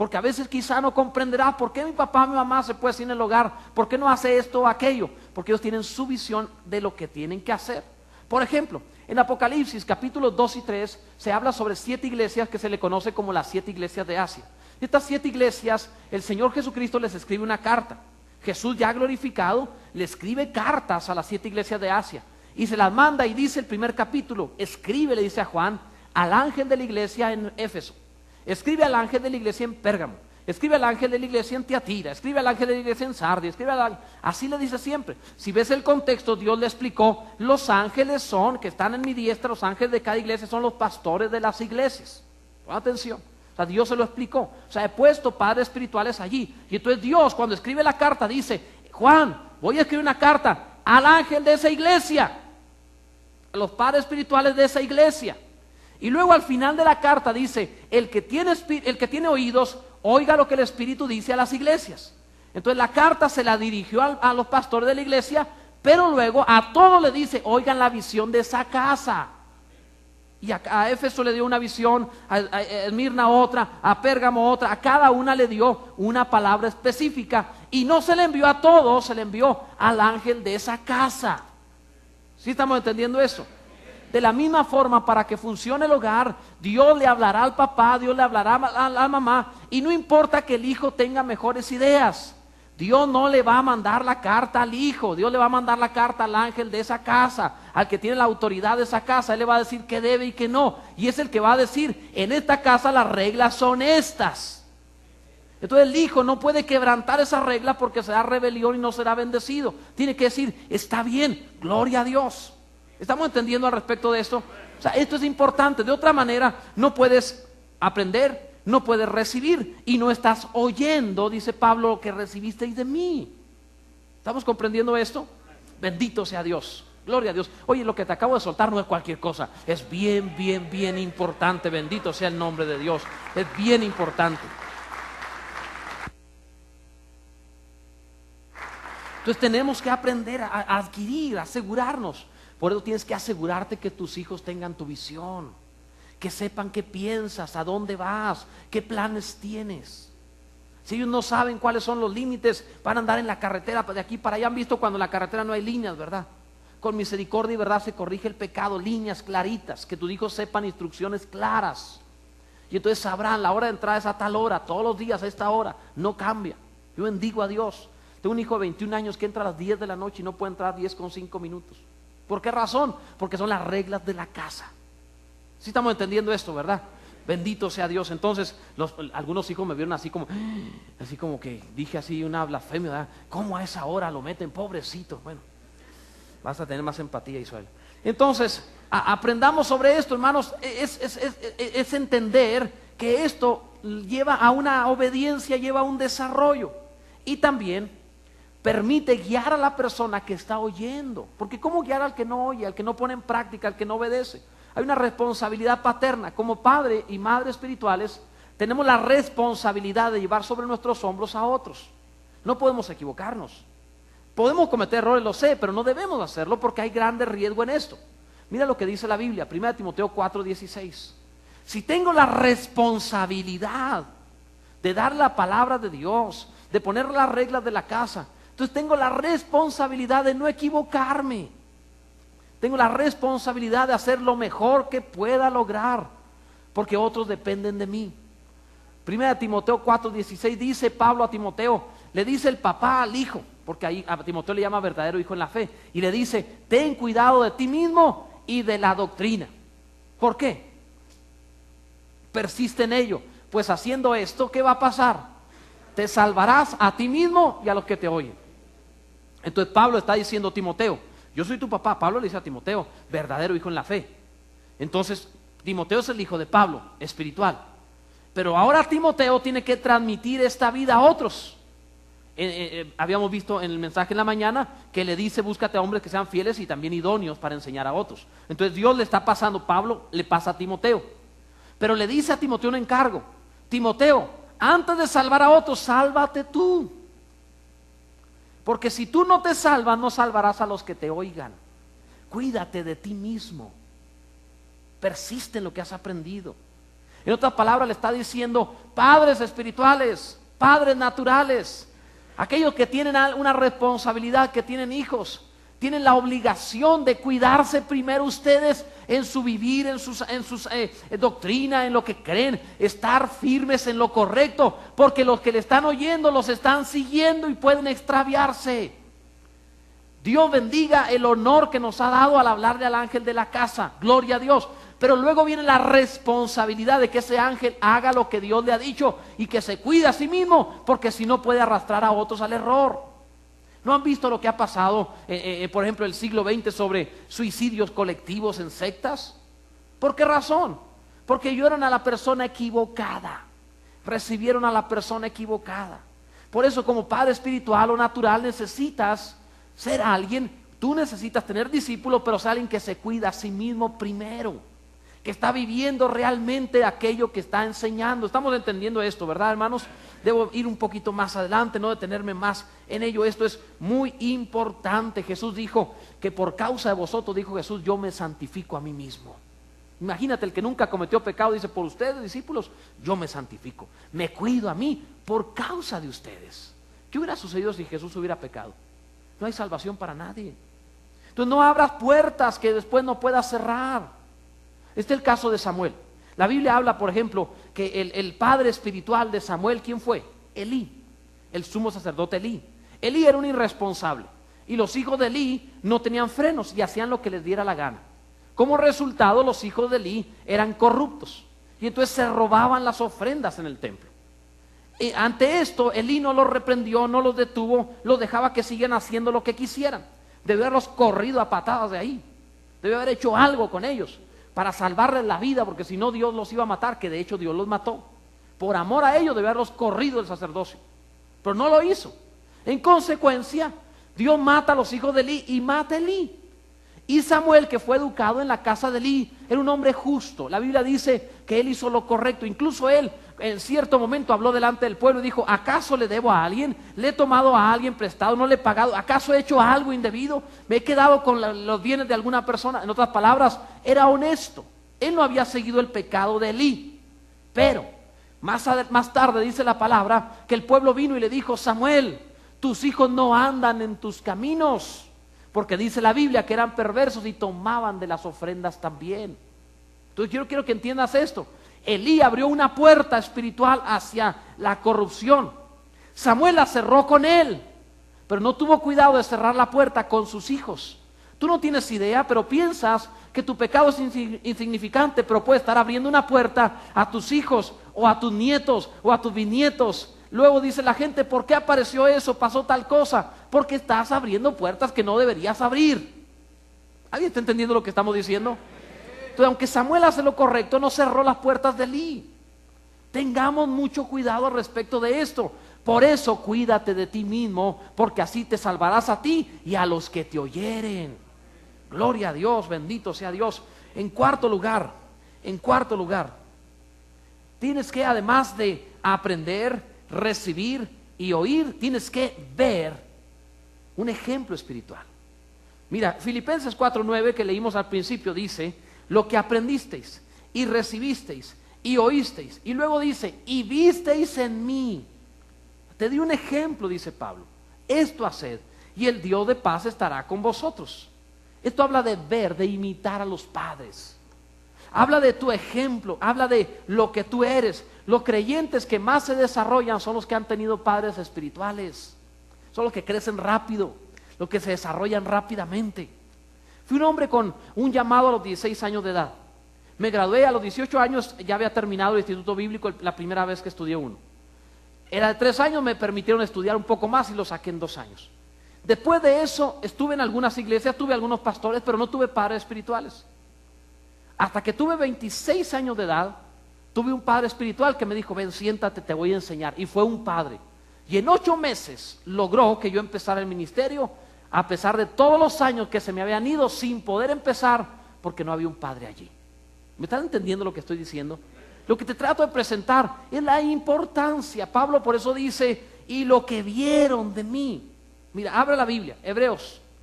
Porque a veces quizá no comprenderá por qué mi papá, mi mamá se puede sin el hogar, por qué no hace esto o aquello, porque ellos tienen su visión de lo que tienen que hacer. Por ejemplo, en Apocalipsis capítulos 2 y 3 se habla sobre 7 iglesias que se le conoce como las 7 iglesias de Asia. Estas 7 iglesias, el Señor Jesucristo les escribe una carta. Jesús ya glorificado le escribe cartas a las 7 iglesias de Asia y se las manda, y dice el primer capítulo, escribe, le dice a Juan, al ángel de la iglesia en Éfeso, escribe al ángel de la iglesia en Pérgamo, escribe al ángel de la iglesia en Tiatira, escribe al ángel de la iglesia en Sardis, así le dice siempre. Si ves el contexto, Dios le explicó, los ángeles son, que están en mi diestra, los ángeles de cada iglesia son los pastores de las iglesias. Pon atención. O sea, Dios se lo explicó. O sea, he puesto padres espirituales allí. Y entonces Dios, cuando escribe la carta, dice, Juan, voy a escribir una carta al ángel de esa iglesia, a los padres espirituales de esa iglesia. Y luego al final de la carta dice, el que tiene oídos, oiga lo que el Espíritu dice a las iglesias. Entonces la carta se la dirigió a los pastores de la iglesia, pero luego a todos le dice, oigan la visión de esa casa. Y a Éfeso le dio una visión, a Esmirna otra, a Pérgamo otra, a cada una le dio una palabra específica. Y no se le envió a todos, se le envió al ángel de esa casa. ¿Sí estamos entendiendo eso? De la misma forma, para que funcione el hogar, Dios le hablará al papá, Dios le hablará a la mamá, y no importa que el hijo tenga mejores ideas. Dios no le va a mandar la carta al hijo, Dios le va a mandar la carta al ángel de esa casa, al que tiene la autoridad de esa casa. Él le va a decir qué debe y qué no, y es el que va a decir, en esta casa las reglas son estas. Entonces el hijo no puede quebrantar esa regla porque será rebelión y no será bendecido. Tiene que decir, está bien, gloria a Dios. ¿Estamos entendiendo al respecto de esto? O sea, esto es importante. De otra manera, no puedes aprender, no puedes recibir, y no estás oyendo, dice Pablo, lo que recibisteis de mí. ¿Estamos comprendiendo esto? Bendito sea Dios. Gloria a Dios. Oye, lo que te acabo de soltar no es cualquier cosa. Es bien, bien, bien importante. Bendito sea el nombre de Dios. Es bien importante. Entonces tenemos que aprender a adquirir, a asegurarnos. Por eso tienes que asegurarte que tus hijos tengan tu visión, que sepan qué piensas, a dónde vas, qué planes tienes. Si ellos no saben cuáles son los límites, van a andar en la carretera de aquí para allá. Han visto cuando en la carretera no hay líneas, ¿verdad? Con misericordia y verdad se corrige el pecado, líneas claritas, que tus hijos sepan instrucciones claras. Y entonces sabrán, la hora de entrada es a tal hora, todos los días a esta hora, no cambia. Yo bendigo a Dios. Tengo un hijo de 21 años que entra a las 10 de la noche y no puede entrar a 10 con 5 minutos. ¿Por qué razón? Porque son las reglas de la casa. Sí estamos entendiendo esto, ¿verdad? Bendito sea Dios. Entonces, algunos hijos me vieron así como que dije así una blasfemia, ¿verdad? ¿Cómo a esa hora lo meten? Pobrecito. Bueno, vas a tener más empatía, Israel. Entonces, aprendamos sobre esto, hermanos. Es entender que esto lleva a una obediencia, lleva a un desarrollo. Y también permite guiar a la persona que está oyendo. Porque ¿cómo guiar al que no oye, al que no pone en práctica, al que no obedece? Hay una responsabilidad paterna. Como padre y madre espirituales, tenemos la responsabilidad de llevar sobre nuestros hombros a otros. No podemos equivocarnos. Podemos cometer errores, lo sé, pero no debemos hacerlo porque hay grande riesgo en esto. Mira lo que dice la Biblia, 1 Timoteo 4:16. Si tengo la responsabilidad de dar la palabra de Dios, de poner las reglas de la casa, entonces tengo la responsabilidad de no equivocarme. Tengo la responsabilidad de hacer lo mejor que pueda lograr, porque otros dependen de mí. 1 Timoteo 4:16 dice Pablo a Timoteo, le dice el papá al hijo, porque ahí a Timoteo le llama verdadero hijo en la fe, y le dice, ten cuidado de ti mismo y de la doctrina. ¿Por qué? Persiste en ello, pues haciendo esto, ¿qué va a pasar? Te salvarás a ti mismo y a los que te oyen. Entonces Pablo está diciendo a Timoteo, yo soy tu papá. Pablo le dice a Timoteo, verdadero hijo en la fe. Entonces Timoteo es el hijo de Pablo, espiritual. Pero ahora Timoteo tiene que transmitir esta vida a otros. Habíamos visto en el mensaje en la mañana que le dice, búscate a hombres que sean fieles y también idóneos para enseñar a otros. Entonces Dios le está pasando, Pablo le pasa a Timoteo. Pero le dice a Timoteo un encargo, Timoteo, antes de salvar a otros, sálvate tú. Porque si tú no te salvas, no salvarás a los que te oigan. Cuídate de ti mismo. Persiste en lo que has aprendido. En otras palabras le está diciendo: padres espirituales, padres naturales, aquellos que tienen una responsabilidad, que tienen hijos, tienen la obligación de cuidarse primero ustedes en su vivir, en sus doctrina, en lo que creen, estar firmes en lo correcto, porque los que le están oyendo los están siguiendo y pueden extraviarse. Dios bendiga el honor que nos ha dado al hablarle al ángel de la casa, gloria a Dios. Pero luego viene la responsabilidad de que ese ángel haga lo que Dios le ha dicho y que se cuide a sí mismo, porque si no puede arrastrar a otros al error. ¿No han visto lo que ha pasado, por ejemplo, el siglo XX sobre suicidios colectivos en sectas? ¿Por qué razón? Porque oyeron a la persona equivocada, recibieron a la persona equivocada. Por eso, como padre espiritual o natural, necesitas ser alguien, tú necesitas tener discípulos, pero ser alguien que se cuida a sí mismo primero, que está viviendo realmente aquello que está enseñando. Estamos entendiendo esto, ¿verdad, hermanos? Debo ir un poquito más adelante, no detenerme más en ello. Esto es muy importante. Jesús dijo que por causa de vosotros, dijo Jesús, yo me santifico a mí mismo. Imagínate, el que nunca cometió pecado dice: por ustedes, discípulos, yo me santifico, me cuido a mí por causa de ustedes. ¿Qué hubiera sucedido si Jesús hubiera pecado? No hay salvación para nadie. Entonces no abras puertas que después no puedas cerrar. Este es el caso de Samuel. La Biblia habla, por ejemplo, que el padre espiritual de Samuel, ¿quién fue? Elí, el sumo sacerdote Elí. Elí era un irresponsable y los hijos de Elí no tenían frenos y hacían lo que les diera la gana. Como resultado, los hijos de Elí eran corruptos y entonces se robaban las ofrendas en el templo. Y ante esto, Elí no los reprendió, no los detuvo, los dejaba que siguieran haciendo lo que quisieran. Debió haberlos corrido a patadas de ahí. Debió haber hecho algo con ellos para salvarles la vida, porque si no Dios los iba a matar, que de hecho Dios los mató. Por amor a ellos debió haberlos corrido del sacerdocio, pero no lo hizo. En consecuencia, Dios mata a los hijos de Elí y mata a Elí. Y Samuel, que fue educado en la casa de Elí, era un hombre justo. La Biblia dice que él hizo lo correcto. Incluso él en cierto momento habló delante del pueblo y dijo: ¿acaso le debo a alguien? ¿Le he tomado a alguien prestado? ¿No le he pagado? ¿Acaso he hecho algo indebido? ¿Me he quedado con los bienes de alguna persona? En otras palabras, era honesto. Él no había seguido el pecado de Elí. Pero más tarde dice la palabra que el pueblo vino y le dijo: Samuel, tus hijos no andan en tus caminos, porque dice la Biblia que eran perversos y tomaban de las ofrendas también. Entonces yo quiero que entiendas esto. Elí abrió una puerta espiritual hacia la corrupción. Samuel la cerró con él, pero no tuvo cuidado de cerrar la puerta con sus hijos. Tú no tienes idea, pero piensas que tu pecado es insignificante, pero puede estar abriendo una puerta a tus hijos o a tus nietos o a tus bisnietos. Luego dice la gente: ¿por qué apareció eso? ¿Pasó tal cosa? Porque estás abriendo puertas que no deberías abrir. ¿Alguien está entendiendo lo que estamos diciendo? Entonces, aunque Samuel hace lo correcto, no cerró las puertas de Elí. Tengamos mucho cuidado al respecto de esto. Por eso cuídate de ti mismo, porque así te salvarás a ti y a los que te oyeren. Gloria a Dios, bendito sea Dios. En cuarto lugar, tienes que, además de aprender, recibir y oír, tienes que ver un ejemplo espiritual. Mira, Filipenses 4:9, que leímos al principio, dice: lo que aprendisteis y recibisteis y oísteis, y luego dice: y visteis en mí. Te di un ejemplo, dice Pablo, esto haced y el Dios de paz estará con vosotros. Esto habla de ver, de imitar a los padres. Habla de tu ejemplo, habla de lo que tú eres. Los creyentes que más se desarrollan son los que han tenido padres espirituales. Son los que crecen rápido, los que se desarrollan rápidamente. Fui un hombre con un llamado a los 16 años de edad. Me gradué a los 18 años, ya había terminado el instituto bíblico la primera vez que estudié uno. Era de 3 años, me permitieron estudiar un poco más y lo saqué en 2 años. Después de eso estuve en algunas iglesias, tuve algunos pastores, pero no tuve padres espirituales. Hasta que tuve 26 años de edad, tuve un padre espiritual que me dijo: ven, siéntate, te voy a enseñar. Y fue un padre. Y en 8 meses logró que yo empezara el ministerio, a pesar de todos los años que se me habían ido sin poder empezar, porque no había un padre allí. ¿Me están entendiendo lo que estoy diciendo? Lo que te trato de presentar es la importancia. Pablo por eso dice: y lo que vieron de mí. Mira, abre la Biblia, Hebreos